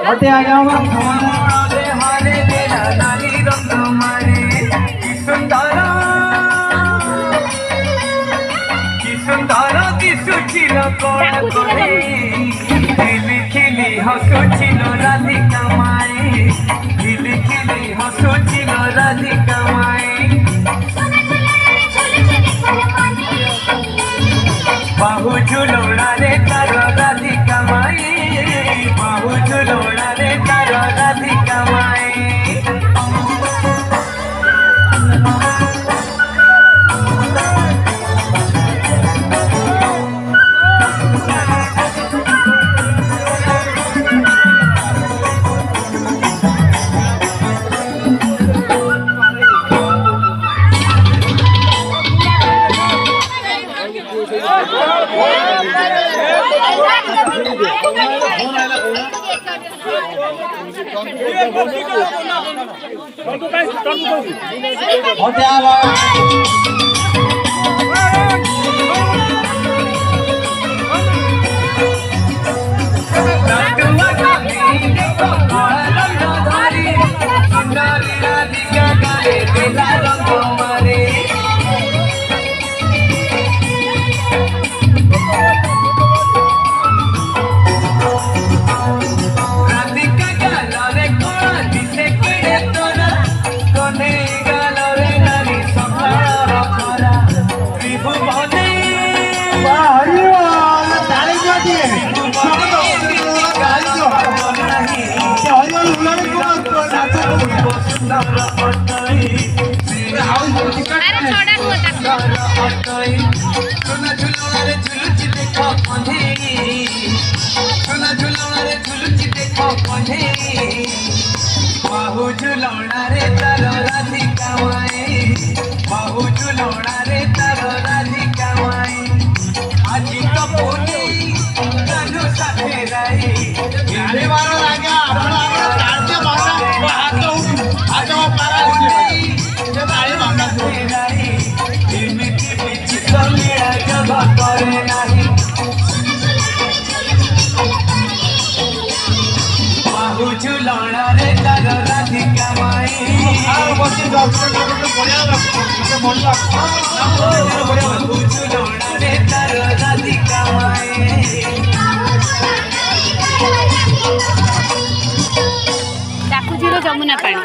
हटे आ जाओ हसुचिल राधिका माए खिली खिली हसुचिल राधिका माए बाहु झुलोड़ा रे तार राधिका माए बाहु झुलोड़ा रे तार राधिका माए बाहु झुलौना रे तार राधिका माए बाहु झुलौना रे तार राधिका माए आजी तो बोली जानू साथे रही गाड़ी वाला लागे अपना राज्य भाषा हाथ पारा जे गाड़ी भाषा से रही एमिति बिच तलिया जगह करे नाही बाहु झुलौना रे तार राधिका माए बसी बढ़िया बाहु झुलौना रे तार राधिका माए ଚାକୁଚିର ଯମୁନା ପାଣି।